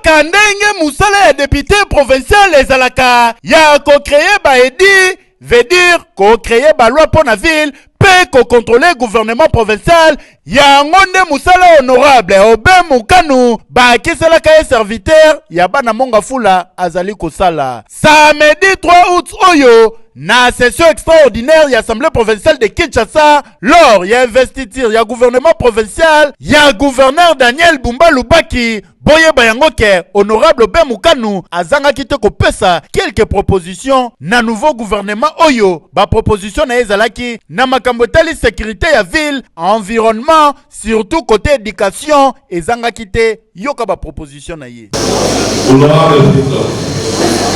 ezalaka ndenge musala ya député provincial ezalaka ya ko-créer baedi veut dire ko-créer baloi pour la ville pe contrôler gouvernement provincial yango nde musala honorable Obe Mukanu bakiselaka ye serviteur ya bana monga fula azali kosala samedi 3 août oyo na session extraordinaire ya assemblée provinciale de Kinshasa lors ya investiture ya gouvernement provincial ya gouverneur Daniel Bumba Lubaki boye bayango ke honorable Obe Mukanu azangaki te kopesa quelques propositions na nouveau gouvernement oyo ba proposition na ezalaki na makambo etali sécurité ya ville environnement surtout côté éducation ezangaki te yoka ba proposition na ye.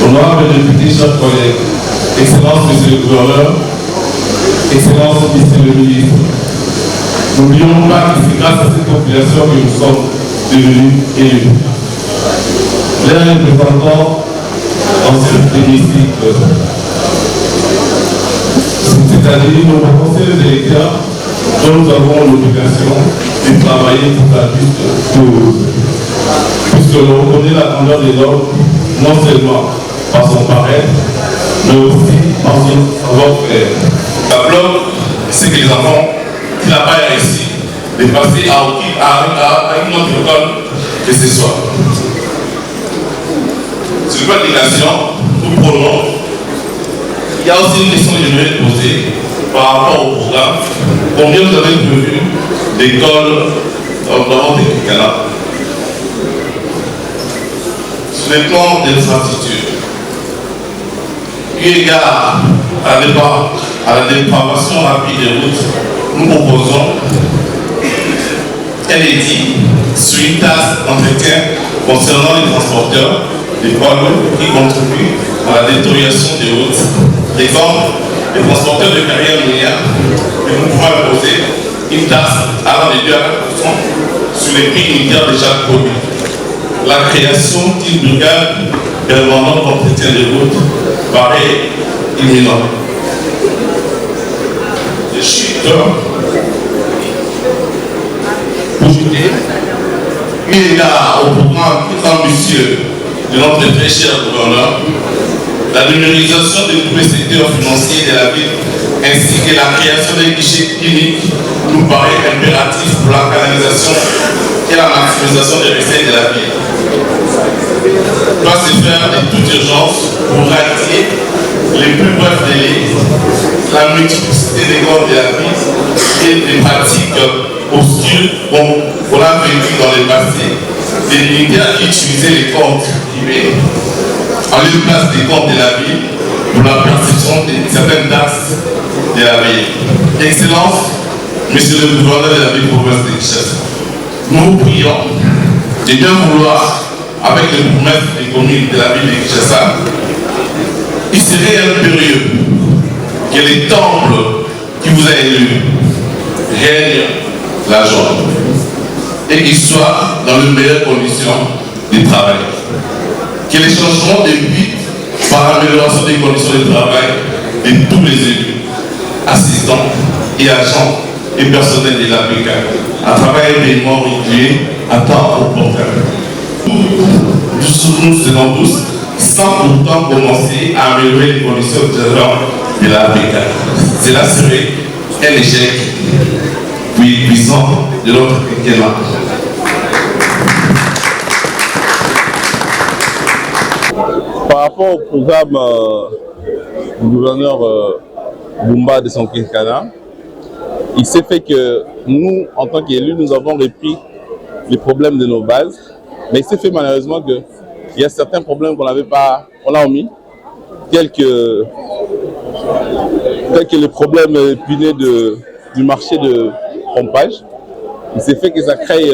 Honorable député, chers collègues, Excellence Monsieur le Gouverneur, Excellence Monsieur le Ministre, n'oublions pas que c'est grâce à cette population que nous sommes devenus élus. Les représentants dans cet hémicycle, c'est-à-dire nos conseillers électeurs, dont nous avons l'obligation de travailler pour la juste cause, puisque l'on reconnaît la grandeur des hommes, non seulement par son paraître, mais aussi par son savoir-faire. La bloc, c'est que les enfants qui n'ont pas réussi de passer à une autre école que ce soit. Sur le plan de l'éducation, nous prenons. Il y a aussi une question que j'aimerais poser par rapport au programme. Combien vous avez prévu d'écoles dans votre Canada? Sur le plan des infrastructures, eu égard à la dépravation rapide des routes, nous proposons un édit sur une taxe d'entretien concernant les transporteurs des poids lourds qui contribuent à la détérioration des routes. Exemple, les transporteurs de carrière minière, que nous pouvons imposer une taxe allant de 2 à 4% sur les prix unitaires déjà produits. La création d'une brigade permanente d'entretien des routes paraît imminente. Je suis positif, eu égard au programme plus ambitieux de notre très cher gouverneur, la numérisation de tous les secteurs financiers de la ville ainsi que la création des guichets cliniques nous paraît impératif pour la canalisation et la maximisation des recettes de la ville. Doit se faire de toute urgence pour ratifier les plus brefs délais, la multiplicité des corps de la ville et des pratiques obscures qu'on a vécues dans le passé, des militaires qui utilisaient les comptes privés en lieu de place des comptes de la ville pour la perception de certaines taxes de la ville. Excellence, Monsieur le gouverneur de la ville province de Kinshasa, nous vous prions de bien vouloir, avec les promesses des communes de la ville de Kinshasa, il serait impérieux que les temples qui vous a élus règnent la joie et qu'ils soient dans les meilleures conditions de travail. Que les changements de vie par l'amélioration des conditions de travail de tous les élus, assistants et agents et personnels de la brigade, à travers événements réguliers à temps opportun. Nous serons tous sans pourtant commencer à améliorer les conditions de la brigade. Cela serait un échec puis puissant de notre quinquennat. Par rapport au programme du gouverneur Bumba de son quinquennat, il s'est fait que nous, en tant qu'élus, nous avons repris les problèmes de nos bases, mais il s'est fait malheureusement qu'il y a certains problèmes qu'on n'avait pas, on a omis, tels que les problèmes épineux du marché de pompage. Il s'est fait que ça crée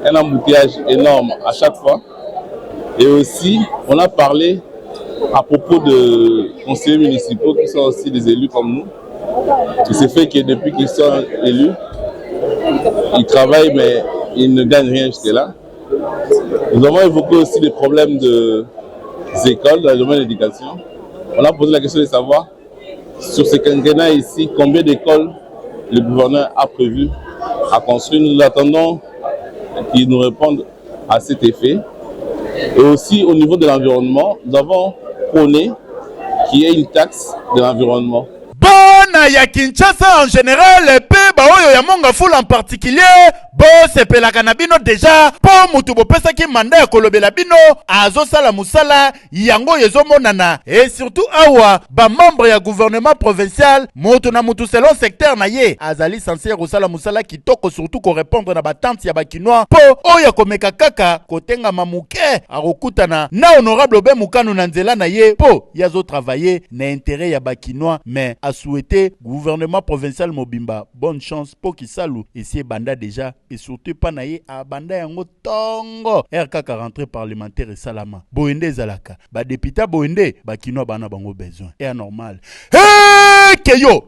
un embouteillage énorme à chaque fois. Et aussi, on a parlé à propos de conseillers municipaux qui sont aussi des élus comme nous. Il s'est fait que depuis qu'ils sont élus, ils travaillent mais ils ne gagnent rien jusque-là. Nous avons évoqué aussi des problèmes des écoles dans le domaine de l'éducation. On a posé la question de savoir, sur ce quinquennat ici, combien d'écoles le gouverneur a prévu à construire. Nous attendons qu'ils nous répondent à cet effet. Et aussi au niveau de l'environnement, nous avons prôné qu'il y ait une taxe de l'environnement. Bona ya Kinshasa en général pe baoyo ya Mongafula en particulier bo sepelaka na bino déjà po mutu bopesaki manda ya kolobela bino azosala musala yango ezomonana et surtout awa ba membre ya gouvernement provincial mutu na mutu selon secteur na ye azali censé kosala musala kitoko surtout ko répondre na batante ya bakinois po oyo komeka kaka kotenga mamuke akokutana na honorable be mukanu na nzela na ye po yazo travailler na intérêt ya bakinois mais a souhaité gouvernement provincial mobimba bonne chance pour qui salou ici banda déjà et surtout pas naïe à banda yango tongo RK 40 parlementaire et salama boende zalaka ba député boende ba kino bana bango besoin et anormal hey keyo